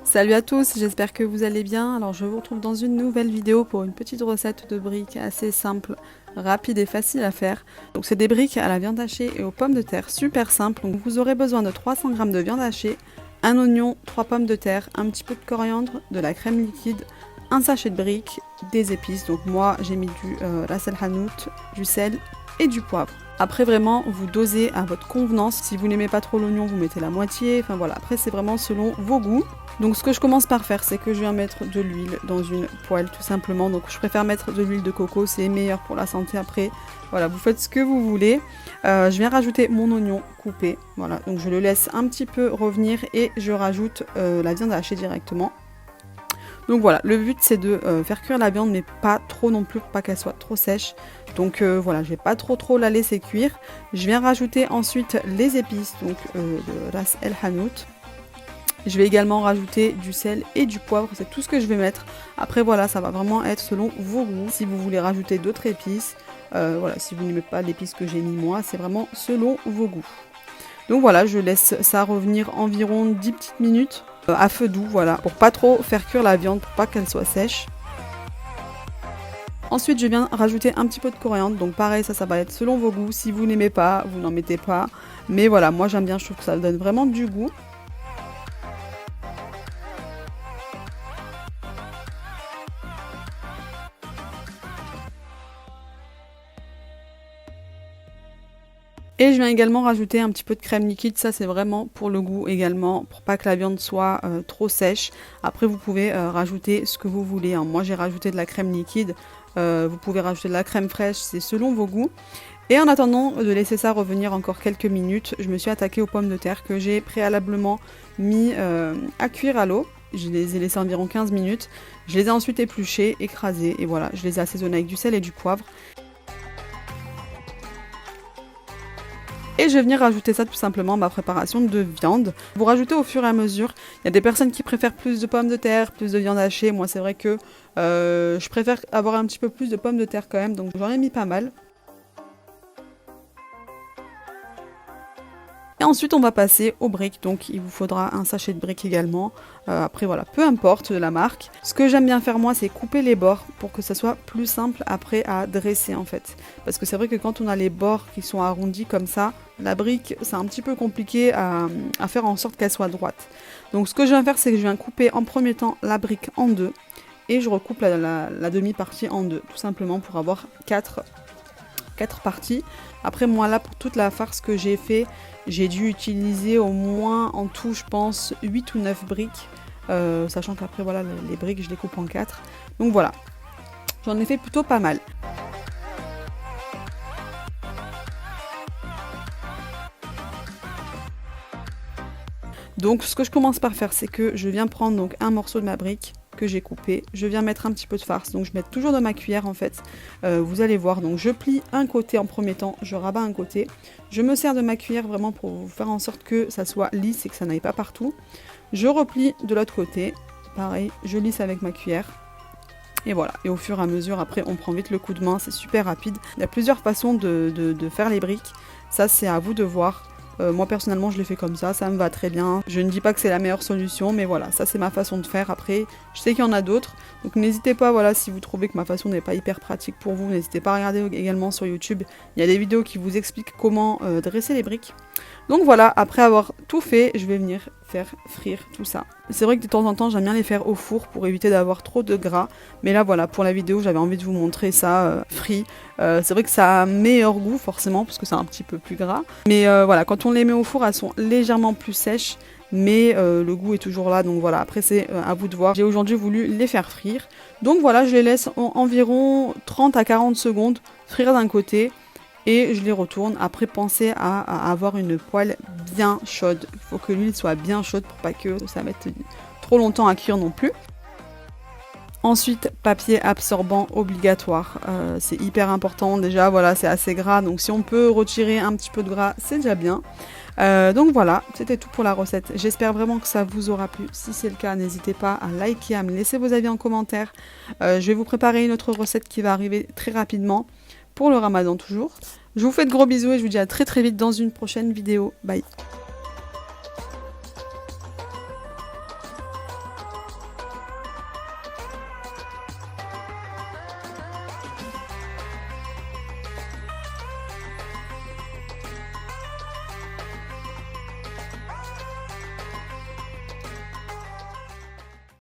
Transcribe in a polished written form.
Salut à tous, j'espère que vous allez bien. Alors je vous retrouve dans une nouvelle vidéo pour une petite recette de briques assez simple, rapide et facile à faire. Donc c'est des briques à la viande hachée et aux pommes de terre, super simple. Donc vous aurez besoin de 300 g de viande hachée, un oignon, 3 pommes de terre, un petit peu de coriandre, de la crème liquide, un sachet de briques, des épices. Donc moi j'ai mis du ras el hanout, du sel et du poivre. Après vraiment vous dosez à votre convenance. Si vous n'aimez pas trop l'oignon, vous mettez la moitié. Enfin voilà, après c'est vraiment selon vos goûts. Donc ce que je commence par faire, c'est que je viens mettre de l'huile dans une poêle tout simplement. Donc je préfère mettre de l'huile de coco, c'est meilleur pour la santé après. Voilà, vous faites ce que vous voulez. Je viens rajouter mon oignon coupé. Voilà, donc je le laisse un petit peu revenir et je rajoute la viande hachée directement. Donc voilà, le but c'est de faire cuire la viande mais pas trop non plus pour pas qu'elle soit trop sèche. Donc voilà, je vais pas trop la laisser cuire. Je viens rajouter ensuite les épices, donc de ras el hanout. Je vais également rajouter du sel et du poivre, c'est tout ce que je vais mettre. Après voilà, ça va vraiment être selon vos goûts. Si vous voulez rajouter d'autres épices, voilà, si vous n'aimez pas l'épice que j'ai mis moi, c'est vraiment selon vos goûts. Donc voilà, je laisse ça revenir environ 10 petites minutes à feu doux, voilà, pour pas trop faire cuire la viande, pour pas qu'elle soit sèche. Ensuite, je viens rajouter un petit peu de coriandre, donc pareil, ça va être selon vos goûts. Si vous n'aimez pas, vous n'en mettez pas. Mais voilà, moi j'aime bien, je trouve que ça donne vraiment du goût. Et je viens également rajouter un petit peu de crème liquide, ça c'est vraiment pour le goût également, pour pas que la viande soit trop sèche. Après vous pouvez rajouter ce que vous voulez, hein. Moi j'ai rajouté de la crème liquide, vous pouvez rajouter de la crème fraîche, c'est selon vos goûts. Et en attendant de laisser ça revenir encore quelques minutes, je me suis attaquée aux pommes de terre que j'ai préalablement mis à cuire à l'eau. Je les ai laissées environ 15 minutes, je les ai ensuite épluchées, écrasées et voilà, je les ai assaisonnées avec du sel et du poivre. Et je vais venir rajouter ça tout simplement à ma préparation de viande. Vous rajoutez au fur et à mesure. Il y a des personnes qui préfèrent plus de pommes de terre, plus de viande hachée. Moi c'est vrai que je préfère avoir un petit peu plus de pommes de terre quand même. Donc j'en ai mis pas mal. Et ensuite on va passer aux briques, donc il vous faudra un sachet de briques également. Après voilà, peu importe la marque. Ce que j'aime bien faire moi, c'est couper les bords pour que ça soit plus simple après à dresser en fait. Parce que c'est vrai que quand on a les bords qui sont arrondis comme ça, la brique c'est un petit peu compliqué à faire en sorte qu'elle soit droite. Donc ce que je viens faire, c'est que je viens couper en premier temps la brique en deux. Et je recoupe la demi-partie en deux, tout simplement pour avoir 4 parties. Après moi là, pour toute la farce que j'ai fait, j'ai dû utiliser au moins en tout je pense 8 ou 9 briques, sachant qu'après voilà les briques je les coupe en 4. Donc voilà, j'en ai fait plutôt pas mal. Donc ce que je commence par faire, c'est que je viens prendre donc un morceau de ma brique que j'ai coupé, je viens mettre un petit peu de farce, donc je mets toujours dans ma cuillère en fait, vous allez voir, donc je plie un côté en premier temps, je rabats un côté, je me sers de ma cuillère vraiment pour faire en sorte que ça soit lisse et que ça n'aille pas partout, je replie de l'autre côté, pareil, je lisse avec ma cuillère, et voilà, et au fur et à mesure, après on prend vite le coup de main, c'est super rapide, il y a plusieurs façons de faire les briques, ça c'est à vous de voir. Moi personnellement je l'ai fait comme ça me va très bien. Je ne dis pas que c'est la meilleure solution, mais voilà, ça c'est ma façon de faire. Après, je sais qu'il y en a d'autres, donc n'hésitez pas, voilà, si vous trouvez que ma façon n'est pas hyper pratique pour vous, n'hésitez pas à regarder également sur YouTube. Il y a des vidéos qui vous expliquent comment dresser les briques. Donc voilà, après avoir tout fait, je vais venir faire frire tout ça. C'est vrai que de temps en temps, j'aime bien les faire au four pour éviter d'avoir trop de gras. Mais là, voilà, pour la vidéo, j'avais envie de vous montrer ça frit. C'est vrai que ça a un meilleur goût, forcément, parce que c'est un petit peu plus gras. Mais voilà, quand on les met au four, elles sont légèrement plus sèches. Mais le goût est toujours là, donc voilà, après c'est à vous de voir. J'ai aujourd'hui voulu les faire frire. Donc voilà, je les laisse environ 30 à 40 secondes frire d'un côté. Et je les retourne. Après, pensez à avoir une poêle bien chaude. Il faut que l'huile soit bien chaude pour pas que ça mette trop longtemps à cuire non plus. Ensuite, papier absorbant obligatoire. C'est hyper important. Déjà, voilà, c'est assez gras. Donc si on peut retirer un petit peu de gras, c'est déjà bien. Donc voilà, c'était tout pour la recette. J'espère vraiment que ça vous aura plu. Si c'est le cas, n'hésitez pas à liker, à me laisser vos avis en commentaire. Je vais vous préparer une autre recette qui va arriver très rapidement. Pour le ramadan toujours. Je vous fais de gros bisous et je vous dis à très vite dans une prochaine vidéo. Bye.